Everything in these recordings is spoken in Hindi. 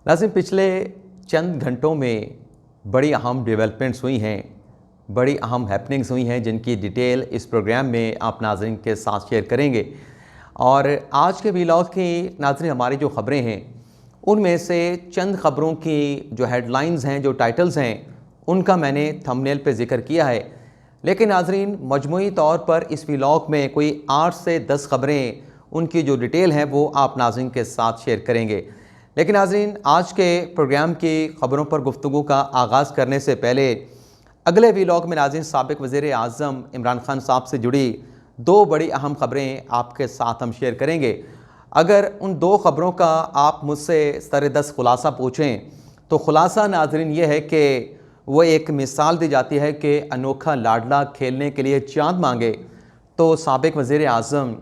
नाज़रीन, पिछले चंद घंटों में बड़ी अहम डेवलपमेंट्स हुई हैं, बड़ी अहम हैपनिंग्स हुई हैं जिनकी डिटेल इस प्रोग्राम में आप नाज़रीन के साथ शेयर करेंगे। और आज के व्लॉग की नाज़रीन हमारी जो ख़बरें हैं उनमें से चंद ख़बरों की जो हेडलाइंस हैं, जो टाइटल्स हैं, उनका मैंने थंबनेल पे ज़िक्र किया है। लेकिन नाज़रीन मजमूई तौर पर इस व्लॉग में कोई 8 से 10 ख़बरें, उनकी जो डिटेल है वो आप नाज़रीन के साथ शेयर करेंगे। लेकिन नाज़रीन आज के प्रोग्राम की ख़बरों पर गुफ्तगू का आगाज़ करने से पहले अगले व्लॉग में नाज़रीन साबिक़ वज़ीर आज़म इमरान खान साहब से जुड़ी 2 बड़ी अहम ख़बरें आपके साथ हम शेयर करेंगे। अगर उन 2 ख़बरों का आप मुझसे सर-ए-दस्त ख़ुलासा पूछें तो ख़ुलासा नाज़रीन ये है कि वो एक मिसाल दी जाती है कि अनोखा लाडला खेलने के लिए चाँद मांगे, तो साबिक़ वज़ीर आज़म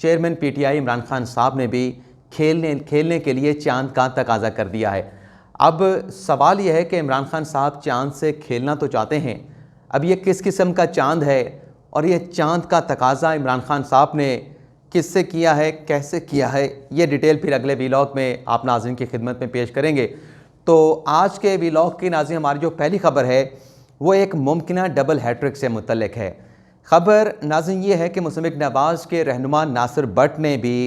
चेयरमैन PTI इमरान खान साहब ने भी खेलने के लिए चाँद का तकाज़ा कर दिया है। अब सवाल यह है कि इमरान खान साहब चाँद से खेलना तो चाहते हैं, अब ये किस किस्म का चाँद है और ये चाँद का तकाज़ा इमरान खान साहब ने किससे किया है, कैसे किया है, ये डिटेल फिर अगले व्लॉग में आप नाज़रीन की खिदमत में पेश करेंगे। तो आज के व्लॉग की नाज़रीन हमारी जो पहली खबर है वो एक मुमकिना डबल हैट्रिक से मुतल्लिक है। खबर नाज़रीन ये है कि मुस्लिम नवाज़ के रहनुमा नासिर भट्ट ने भी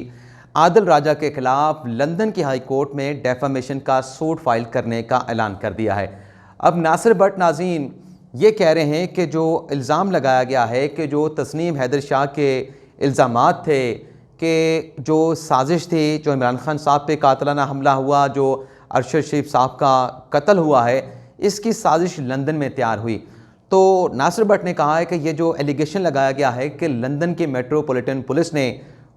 आदिल राजा के खिलाफ लंदन की हाई कोर्ट में डेफामेशन का सूट फाइल करने का ऐलान कर दिया है। अब नासिर भट्ट नाज़रीन ये कह रहे हैं कि जो इल्ज़ाम लगाया गया है कि जो तस्नीम हैदर शाह के इल्ज़ामात थे कि जो साजिश थी, जो इमरान खान साहब पे कातलाना हमला हुआ, जो अरशद शरीफ साहब का कत्ल हुआ है, इसकी साजिश लंदन में तैयार हुई। तो नासिर भट्ट ने कहा है कि ये जो एलिगेशन लगाया गया है कि लंदन की मेट्रोपॉलिटन पुलिस ने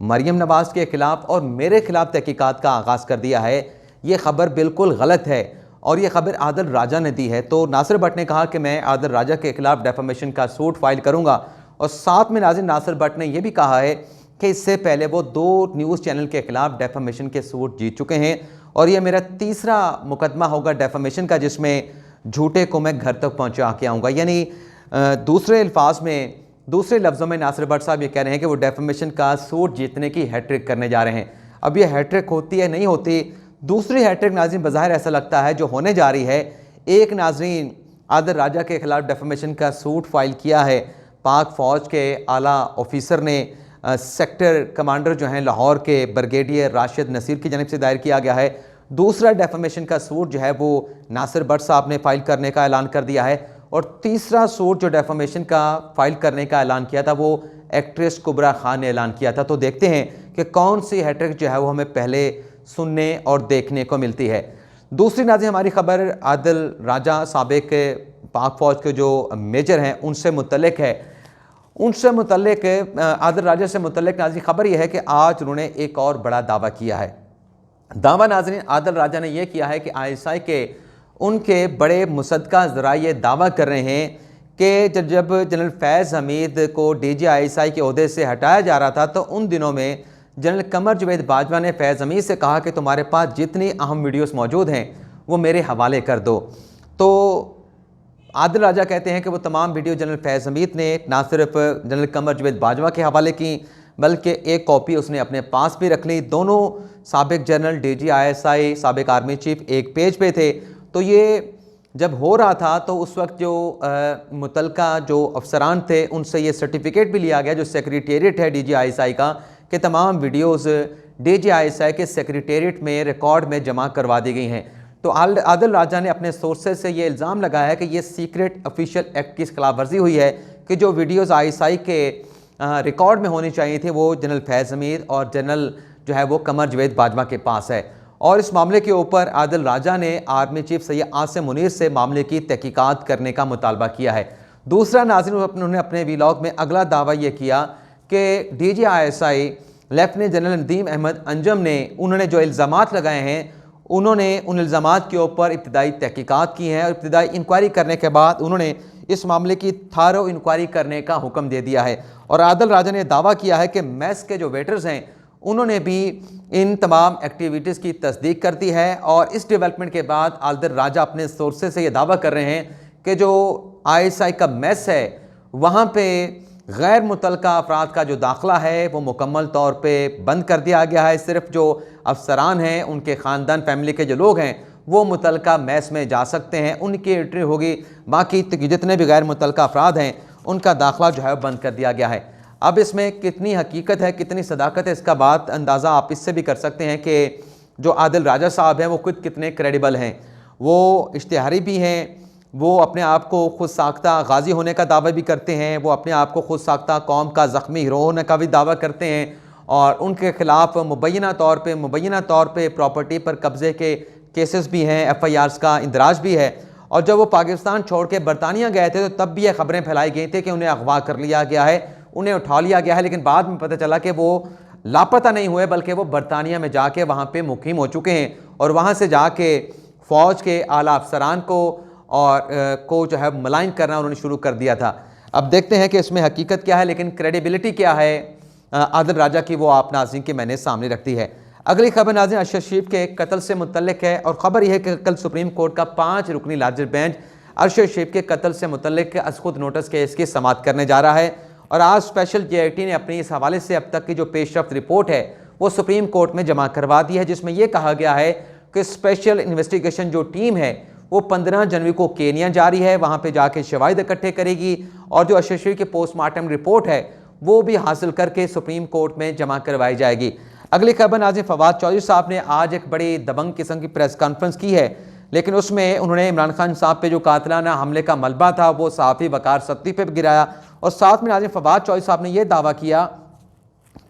मरियम नवाज़ के ख़िलाफ़ और मेरे ख़िलाफ़ तहकीकात का आगाज़ कर दिया है, ये ख़बर बिल्कुल गलत है और ये ख़बर आदिल राजा ने दी है। तो नासिर भट्ट ने कहा कि मैं आदिल राजा के ख़िलाफ़ डेफामेशन का सूट फाइल करूँगा। और साथ में नासिर भट्ट ने यह भी कहा है कि इससे पहले वो 2 न्यूज़ चैनल के ख़िलाफ़ डेफामेशन के सूट जीत चुके हैं और यह मेरा तीसरा मुकदमा होगा डेफामेशन का, जिसमें झूठे को मैं घर तक पहुँचा के आऊँगा। यानी दूसरे लफ्ज़ों में नासिर भट्ट साहब ये कह रहे हैं कि वो डेफामेशन का सूट जीतने की हैट्रिक करने जा रहे हैं। अब ये हैट्रिक होती है नहीं होती, दूसरी हैट्रिक नाज़रीन बज़ाहिर ऐसा लगता है जो होने जा रही है। एक नाज़रीन आदिल राजा के ख़िलाफ़ डेफामेशन का सूट फाइल किया है, पाक फ़ौज के आला ऑफिसर ने सेक्टर कमांडर जो हैं लाहौर के ब्रिगेडियर राशिद नसीर की जानिब से दायर किया गया है। दूसरा डेफामेशन का सूट जो है वो नासिर भट्ट साहब ने फ़ाइल करने का ऐलान कर दिया है और तीसरा सूट जो डेफामेशन का फ़ाइल करने का ऐलान किया था वो एक्ट्रेस कुबरा खान ने ऐलान किया था। तो देखते हैं कि कौन सी हैट्रिक जो है वो हमें पहले सुनने और देखने को मिलती है। दूसरी नाज़रीन हमारी ख़बर आदिल राजा साबिक़ पाक फ़ौज के जो मेजर हैं उनसे मुतल्लिक है। आदिल राजा से मुतल्लिक नाज़रीन ख़बर यह है कि आज उन्होंने एक और बड़ा दावा किया है। दावा नाज़रीन आदिल राजा ने यह किया है कि ISI के उनके बड़े मुसद्दक़ा ज़रा ये दावा कर रहे हैं कि जब जनरल फैज़ हमीद को DG ISI के ओहदे से हटाया जा रहा था तो उन दिनों में जनरल कमर जवेद बाजवा ने फैज़ हमीद से कहा कि तुम्हारे पास जितनी अहम वीडियोस मौजूद हैं वो मेरे हवाले कर दो। तो आदिल राजा कहते हैं कि वो तमाम वीडियो जनरल फैज़ हमीद ने ना सिर्फ जनरल कमर जवेद बाजवा के हवाले की बल्कि एक कॉपी उसने अपने पास भी रख ली। दोनों साबिक़ जनरल DG ISI साबिक़ आर्मी चीफ एक पेज पे थे। तो ये जब हो रहा था तो उस वक्त जो मुतलका जो अफसरान थे उनसे ये सर्टिफिकेट भी लिया गया, जो सेक्रेटेरिएट है DG ISI का, कि तमाम वीडियोस DG ISI के सेक्रेटेरिएट में रिकॉर्ड में जमा करवा दी गई हैं। तो आदिल राजा ने अपने सोर्सेज से ये इल्ज़ाम लगाया है कि ये सीक्रेट ऑफिशियल एक्ट की खिलाफ वर्जी हुई है कि जो वीडियोस ISI के रिकॉर्ड में होनी चाहिए थी वो जनरल फैज़ हमीद और जनरल जो है वो कमर जवेद बाजवा के पास है। और इस मामले के ऊपर आदिल राजा ने आर्मी चीफ सैयद आसिम मुनीर से मामले की तहकीकात करने का मुतालबा किया है। दूसरा नाज़रीन उन्होंने अपने व्लॉग में अगला दावा यह किया कि DG ISI lieutenant general Nadeem Ahmed Anjum ने उन्होंने जो इल्ज़ामात लगाए हैं उन्होंने उन इल्ज़ामात के ऊपर इब्तिदाई तहकीकात की हैं और इब्तिदाई इंक्वायरी करने के बाद उन्होंने इस मामले की थारो इंक्वायरी करने का हुक्म दे दिया है। और आदिल राजा ने दावा किया है कि मैस के जो वेटर्स हैं उन्होंने भी इन तमाम एक्टिविटीज़ की तस्दीक कर दी है। और इस डेवलपमेंट के बाद आदिल राजा अपने सोर्सेज से ये दावा कर रहे हैं कि जो ISI का मैस है वहाँ पे गैर मुतलका अफराद का जो दाखिला है वो मुकम्मल तौर पे बंद कर दिया गया है। सिर्फ जो अफसरान हैं, उनके ख़ानदान फैमिली के जो लोग हैं वो मुतलका मैस में जा सकते हैं, उनकी एंट्री होगी। बाकी जितने भी गैर मुतलका अफराद हैं उनका दाखिला जो है बंद कर दिया गया है। अब इसमें कितनी हकीकत है, कितनी सदाकत है, इसका बात अंदाज़ा आप इससे भी कर सकते हैं कि जो आदिल राजा साहब हैं वो खुद कितने क्रेडिबल हैं। वो इश्तिहारी भी हैं, वो अपने आप को खुद साख्ता गाजी होने का दावा भी करते हैं, वो अपने आप को खुद साख्ता कौम का ज़ख्मी हीरो होने का भी दावा करते हैं, और उनके ख़िलाफ़ मुबैना तौर पे प्रॉपर्टी पर कब्ज़े के केसेस भी हैं, FIRs का इंदराज भी है। और जब वो पाकिस्तान छोड़ के बरतानिया गए थे तो तब भी ये ख़बरें फैलाई गई थी कि उन्हें अगवा कर लिया गया है, उन्हें उठा लिया गया है, लेकिन बाद में पता चला कि वो लापता नहीं हुए बल्कि वो बरतानिया में जाके वहाँ पे मुकीम हो चुके हैं, और वहाँ से जाके फ़ौज के आला अफसरान को जो है मलाइन करना उन्होंने शुरू कर दिया था। अब देखते हैं कि इसमें हकीकत क्या है, लेकिन क्रेडिबिलिटी क्या है आदिल राजा की, वो आप नाज़रीन के मैंने सामने रखती है। अगली खबर नाज़रीन अरशद शरीफ के कत्ल से मुतल्लिक है, और ख़बर यह है कि कल सुप्रीम कोर्ट का 5 रुकनी लार्जर बेंच अरशद शरीफ के कत्ल से मुतल्लिक खुद नोटिस केस की समाअत करने जा रहा है। और आज स्पेशल JIT ने अपनी इस हवाले से अब तक की जो पेशरफ्त रिपोर्ट है वो सुप्रीम कोर्ट में जमा करवा दी है, जिसमें यह कहा गया है कि स्पेशल इन्वेस्टिगेशन जो टीम है वो 15 जनवरी को केनिया जा रही है, वहाँ पे जाके शवाहिद इकट्ठे करेगी, और जो अरशद शरीफ की पोस्टमार्टम रिपोर्ट है वो भी हासिल करके सुप्रीम कोर्ट में जमा करवाई जाएगी। अगली खबर नाज़रीन फवाद चौधरी साहब ने आज एक बड़ी दबंग किस्म की प्रेस कॉन्फ्रेंस की है, लेकिन उसमें उन्होंने इमरान खान साहब पे जो कातिलाना हमले का मलबा था वो सहाफ़ी वकार सत्ती पे गिराया, और साथ में नाज़रीन फवाद चौधरी साहब ने यह दावा किया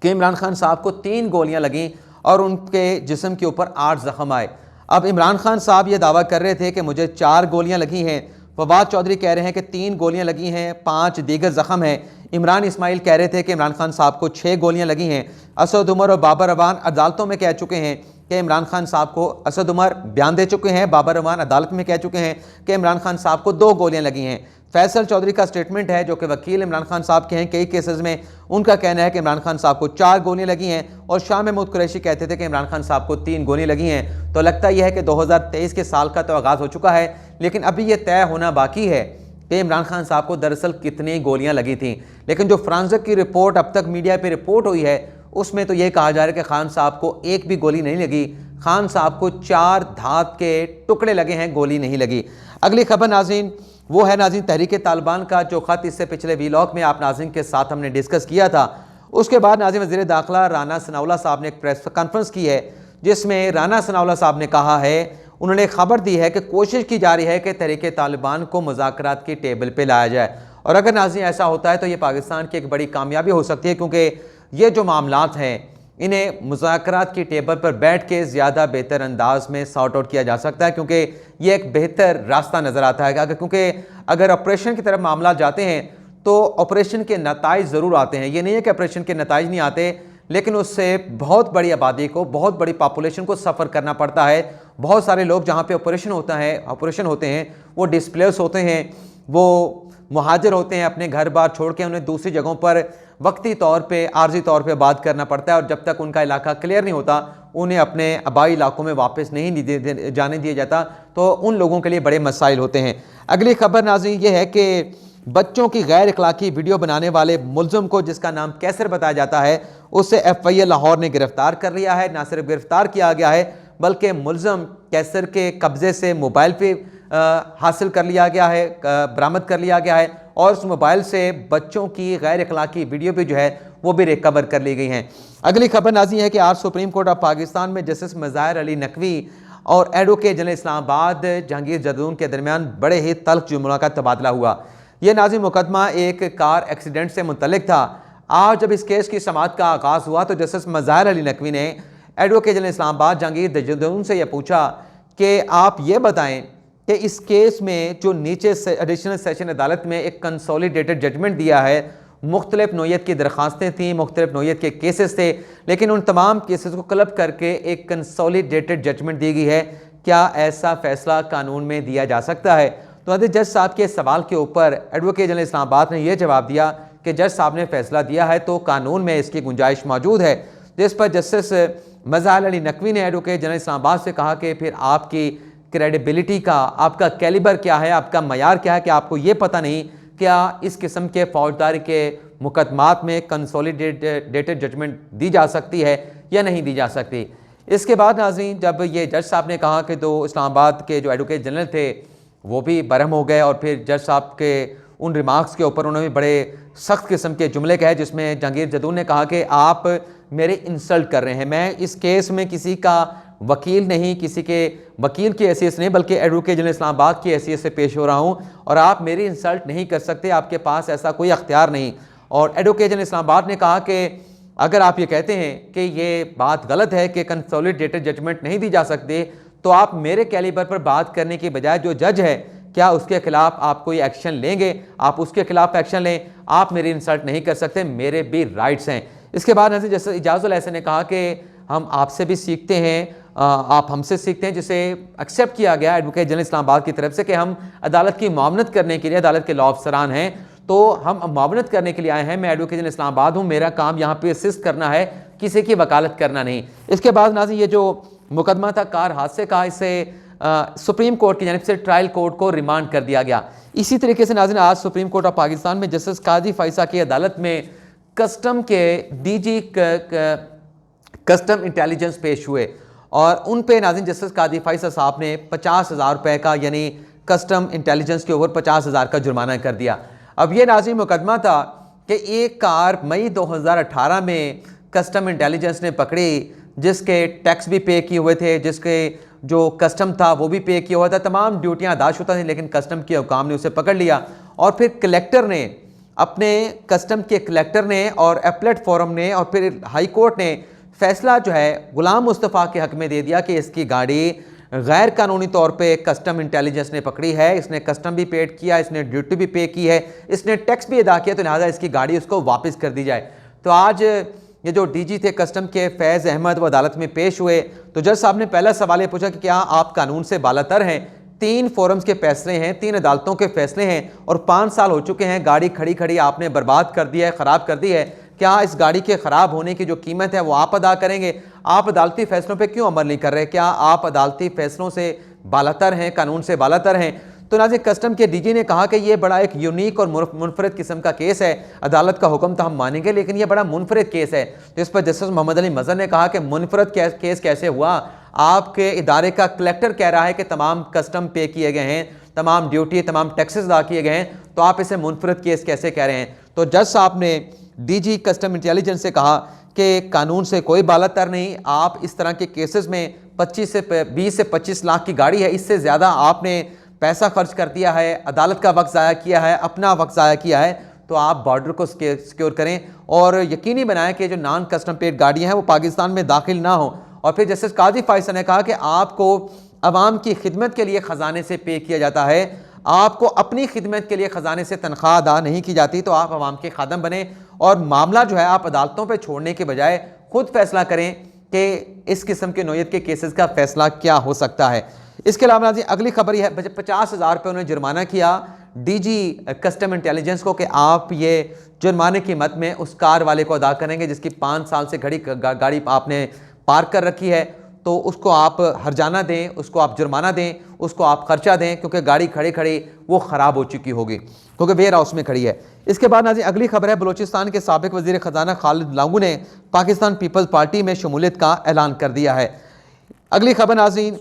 कि इमरान खान साहब को 3 गोलियां लगीं और उनके जिस्म के ऊपर 8 ज़ख्म आए। अब इमरान खान साहब ये दावा कर रहे थे कि मुझे 4 गोलियां लगी हैं, फवाद चौधरी कह रहे हैं कि 3 गोलियां लगी हैं, 5 दीगर ज़ख्म हैं। इमरान इस्माइल कह रहे थे कि इमरान खान साहब को 6 गोलियां लगी हैं। असद उमर और बाबर अवान अदालतों में कह चुके हैं कि इमरान खान साहब को, असद उमर बयान दे चुके हैं, बाबर अवान अदालत में कह चुके हैं कि इमरान खान साहब को 2 गोलियां लगी हैं। फैसल चौधरी का स्टेटमेंट है, जो कि वकील इमरान खान साहब के हैं कई केसेस में, उनका कहना है कि इमरान खान साहब को 4 गोलियां लगी हैं, और शाह महमूद कुरैशी कहते थे कि इमरान खान साहब को 3 गोलियां लगी हैं। तो लगता यह है कि 2023 के साल का तो आगाज़ हो चुका है, लेकिन अभी यह तय होना बाकी है कि इमरान खान साहब को दरअसल कितनी गोलियां लगी थी। लेकिन जो फ्रांसिक की रिपोर्ट अब तक मीडिया पर रिपोर्ट हुई है उसमें तो यह कहा जा रहा है कि खान साहब को एक भी गोली नहीं लगी, खान साहब को 4 धात के टुकड़े लगे हैं, गोली नहीं लगी। अगली खबर नाज़रीन वो है नाज़रीन तहरीक तालिबान का जो ख़त इससे पिछले वीलॉग में आप नाज़रीन के साथ हमने डिस्कस किया था। उसके बाद नाज़रीन वज़ीर दाखिला राना सनाउल्लाह साहब ने एक प्रेस कॉन्फ्रेंस की है, जिसमें राना सनाउल्लाह साहब ने कहा है, उन्होंने खबर दी है कि कोशिश की जा रही है कि तहरीक तालिबान को मुज़ाकरात की टेबल पर लाया जाए, और अगर नाज़रीन ऐसा होता है तो ये पाकिस्तान की एक बड़ी कामयाबी हो सकती है, क्योंकि ये जो मामलात हैं इन्हें मुज़ाकरात की टेबल पर बैठ के ज़्यादा बेहतर अंदाज में सॉर्ट आउट किया जा सकता है, क्योंकि ये एक बेहतर रास्ता नज़र आता है। क्योंकि अगर ऑपरेशन की तरफ मामला जाते हैं तो ऑपरेशन के नताइज ज़रूर आते हैं, ये नहीं है कि ऑपरेशन के नताइज नहीं आते, लेकिन उससे बहुत बड़ी आबादी को, बहुत बड़ी पॉपुलेशन को सफ़र करना पड़ता है। बहुत सारे लोग जहाँ पे ऑपरेशन होते हैं वो डिस्प्लेस होते हैं, वो मुहाजिर होते हैं, अपने घर बार छोड़ के उन्हें दूसरी जगहों पर वक्ती तौर पे, आर्जी तौर पे बात करना पड़ता है, और जब तक उनका इलाका क्लियर नहीं होता उन्हें अपने आबाई इलाकों में वापस नहीं जाने दिया जाता, तो उन लोगों के लिए बड़े मसाइल होते हैं। अगली खबर नाज़रीन ये है कि बच्चों की गैर अखलाकी वीडियो बनाने वाले मुलज़म को, जिसका नाम कैसर बताया जाता है, उसे FIA लाहौर ने गिरफ्तार कर लिया है। ना सिर्फ गिरफ्तार किया गया है बल्कि मुलज़म कैसर के कब्ज़े से मोबाइल पे हासिल कर लिया गया है, बरामद कर लिया गया है, और उस मोबाइल से बच्चों की गैर अखलाकी वीडियो भी जो है वो भी रिकवर कर ली गई हैं। अगली खबर नाज़रीन है कि आज सुप्रीम कोर्ट ऑफ पाकिस्तान में जस्टिस मज़ाहिर अली नकवी और एडवोकेट जनरल इस्लामाबाद जहांगीर जदून के दरमियान बड़े ही तल्ख जुमला का तबादला हुआ। यह नाज़रीन मुकदमा एक कार एक्सीडेंट से मुतल्लिक था। आज जब इस केस की समाअत का आगाज़ हुआ तो जस्टिस मज़ाहिर अली नकवी ने एडवोकेट जनरल इस्लामाबाद जहांगीर जदून से यह पूछा कि आप ये बताएं कि इस केस में जो नीचे एडिशनल सेशन अदालत में एक कंसोलिडेटेड जजमेंट दिया है, मुख्तलिफ नौयत की दरख्वास्तें थीं, मुख्तलिफ नौयत के केसेस थे, लेकिन उन तमाम केसेस को क्लब करके एक कंसोलिडेटेड जजमेंट दी गई है। क्या ऐसा फैसला कानून में दिया जा सकता है? तो जज साहब के सवाल के ऊपर एडवोकेट जनरल इस्लामाबाद ने यह जवाब दिया कि जज साहब ने फैसला दिया है तो कानून में इसकी गुंजाइश मौजूद है। जिस पर जस्टिस मज़ाहिर अली नकवी ने एडवोकेट जनरल इस्लामाबाद से कहा कि फिर आपकी क्रेडिबिलिटी का, आपका कैलिबर क्या है, आपका मयार क्या है कि आपको ये पता नहीं क्या इस किस्म के फौजदारी के मुकदमात में कंसोलिडेटेड जजमेंट दी जा सकती है या नहीं दी जा सकती। इसके बाद नाज़रीन जब ये जज साहब ने कहा कि तो इस्लामाबाद के जो एडवोकेट जनरल थे वो भी बरहम हो गए और फिर जज साहब के उन रिमार्क्स के ऊपर उन्होंने बड़े सख्त किस्म के जुमले कहे, जिसमें जहांगीर जदून ने कहा कि आप मेरे इंसल्ट कर रहे हैं, मैं इस केस में किसी का वकील नहीं, किसी के वकील की हैसियत नहीं बल्कि एडवोकेट जनरल इस्लामाबाद की हैसियत से पेश हो रहा हूँ और आप मेरी इंसल्ट नहीं कर सकते, आपके पास ऐसा कोई अख्तियार नहीं। और एडवोकेट जनरल इस्लामाबाद ने कहा कि अगर आप ये कहते हैं कि ये बात गलत है कि कंसोलिडेटेड जजमेंट नहीं दी जा सकती, तो आप मेरे कैलिबर पर बात करने के बजाय जो जज है क्या उसके खिलाफ आप कोई एक्शन लेंगे, आप उसके खिलाफ एक्शन लें, आप मेरी इंसल्ट नहीं कर सकते, मेरे भी राइट्स हैं। इसके बाद जैसे इजाज़ुल एहसन ने कहा कि हम आपसे भी सीखते हैं, आप हमसे सीखते हैं, जिसे एक्सेप्ट किया गया एडवोकेट जनरल इस्लामाबाद की तरफ से कि हम अदालत की मामनत करने के लिए, अदालत के लॉ अफसरान हैं तो हम मामनत करने के लिए आए हैं। मैं एडवोकेट जनरल इस्लामाबाद हूँ, मेरा काम यहाँ पे असिस्ट करना है, किसी की वकालत करना नहीं। इसके बाद नाज़रीन ये जो मुकदमा था कार हादसे का, इसे सुप्रीम कोर्ट की जानिब से ट्रायल कोर्ट को रिमांड कर दिया गया। इसी तरीके से नाज़रीन आज सुप्रीम कोर्ट ऑफ पाकिस्तान में जस्टिस काजी फाइसा की अदालत में कस्टम के डीजी कस्टम इंटेलिजेंस पेश हुए और उन पे नाज़रीन जस्टिस काजी फाइसा साहब ने 50,000 रुपये का यानी कस्टम इंटेलिजेंस के ऊपर 50,000 का जुर्माना कर दिया। अब ये नाज़रीन मुकदमा था कि एक कार मई 2018 में कस्टम इंटेलिजेंस ने पकड़ी जिसके टैक्स भी पे किए हुए थे, जिसके जो कस्टम था वो भी पे किया हुआ था, तमाम ड्यूटियाँ अदाशुदा थी, लेकिन कस्टम के हुकाम ने उसे पकड़ लिया और फिर कलेक्टर ने अपने कस्टम के कलेक्टर ने और एपलेट फोरम ने और फिर हाई कोर्ट ने फैसला जो है गुलाम मुस्तफ़ा के हक में दे दिया कि इसकी गाड़ी गैर कानूनी तौर पे कस्टम इंटेलिजेंस ने पकड़ी है, इसने कस्टम भी पेड किया, इसने ड्यूटी भी पे की है, इसने टैक्स भी अदा किया, तो लिहाजा इसकी गाड़ी उसको वापस कर दी जाए। तो आज ये जो डीजी थे कस्टम के फैज़ अहमद वो अदालत में पेश हुए तो जज साहब ने पहला सवाल ये पूछा कि क्या आप कानून से बालातर हैं? 3 फोरम्स के फैसले हैं, 3 अदालतों के फैसले हैं और 5 साल हो चुके हैं, गाड़ी खड़ी खड़ी आपने बर्बाद कर दिया है, ख़राब कर दी है, क्या इस गाड़ी के ख़राब होने की जो कीमत है वो आप अदा करेंगे? आप अदालती फ़ैसलों पे क्यों अमल नहीं कर रहे? क्या आप अदालती फ़ैसलों से बालातर हैं, कानून से बालातर हैं? तो नाज़रीन कस्टम के डीजी ने कहा कि ये बड़ा एक यूनिक और मुनफरद किस्म का केस है, अदालत का हुक्म तो हम मानेंगे लेकिन ये बड़ा मुनफरद केस है। तो इस पर जस्टिस मोहम्मद अली मज़हर ने कहा कि मुनफरद केस कैसे हुआ? आपके इदारे का कलेक्टर कह रहा है कि तमाम कस्टम पे किए गए हैं, तमाम ड्यूटी, तमाम टैक्सेस अदा किए गए हैं, तो आप इसे मुनफरद केस कैसे कह रहे हैं? तो जज साहब ने डीजी कस्टम इंटेलिजेंस से कहा कि कानून से कोई बालातर नहीं, आप इस तरह के केसेस में 20 से 25 लाख की गाड़ी है, इससे ज़्यादा आपने पैसा खर्च कर दिया है, अदालत का वक्त ज़ाया किया है, अपना वक्त ज़ाया किया है, तो आप बॉर्डर को सिक्योर करें और यकीनी बनाएं कि जो नॉन कस्टम पेड गाड़ियाँ हैं वो पाकिस्तान में दाखिल ना हो। और फिर जस्टिस काजी फाइसा ने कहा कि आपको अवाम की खिदमत के लिए ख़जाने से पे किया जाता है, आपको अपनी खिदमत के लिए ख़जाने से तनख्वाह अदा नहीं की जाती, तो आप अवाम के खादम बने और मामला जो है आप अदालतों पर छोड़ने के बजाय खुद फैसला करें कि इस किस्म के नोयत के केसेस का फैसला क्या हो सकता है। इसके अलावा अगली खबर यह है 50,000 रुपये उन्होंने जुर्माना किया डीजी कस्टम इंटेलिजेंस को कि आप ये जुर्माने की मद में उस कार वाले को अदा करेंगे जिसकी 5 साल से गाड़ी आपने पार्क कर रखी है, तो उसको आप हर्जाना दें, उसको आप जुर्माना दें, उसको आप खर्चा दें क्योंकि गाड़ी खड़ी खड़ी वो ख़राब हो चुकी होगी क्योंकि वेयर हाउस में खड़ी है। इसके बाद नाज़रीन अगली खबर है बलूचिस्तान के साबिक वज़ीर ख़जाना खालिद लांगू ने पाकिस्तान पीपल्स पार्टी में शमूलियत का ऐलान कर दिया है। अगली खबर नाज़रीन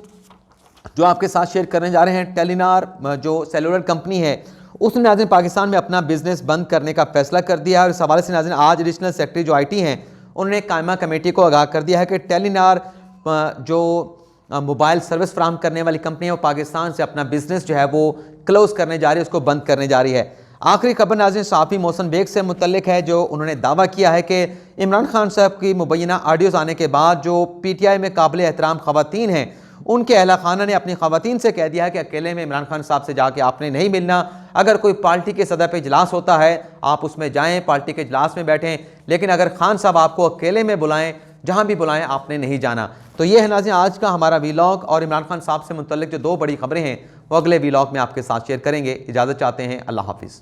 जो आपके साथ शेयर करने जा रहे हैं, टेलीनार जो सेलुलर कंपनी है उसने नाज़रीन पाकिस्तान में अपना बिजनेस बंद करने का फैसला कर दिया है। और इस हवाले से नाज़रीन आज एडिशनल सेक्रेटरी जो IT हैं उन्होंने कायमा कमेटी को आगाह कर दिया है कि टेलीनार जो मोबाइल सर्विस फराहम करने वाली कंपनी है वो पाकिस्तान से अपना बिजनेस जो है वो क्लोज़ करने जा रही है, उसको बंद करने जा रही है। आखिरी खबर नाज़रीन साफ़ी मोहसिन बेग से मुतल्लिक है जो उन्होंने दावा किया है कि इमरान खान साहब की मुबैना ऑडियोज़ आने के बाद जो PTI में काबिल एहतराम ख़वातीन हैं उनके अहला खाना ने अपनी ख़वातीन से कह दिया है कि अकेले में इमरान खान साहब से जाके आपने नहीं मिलना, अगर कोई पार्टी के सदर पे इजलास होता है आप उसमें जाएं, पार्टी के इजलास में बैठें, लेकिन अगर खान साहब आपको अकेले में बुलाएं, जहां भी बुलाएं, आपने नहीं जाना। तो ये है नाज़रीन आज का हमारा वीलॉग और इमरान खान साहब से मुतल्लिक जो 2 बड़ी खबरें हैं वो अगले वीलॉग में आपके साथ शेयर करेंगे। इजाज़त चाहते हैं, अल्लाह हाफिज़।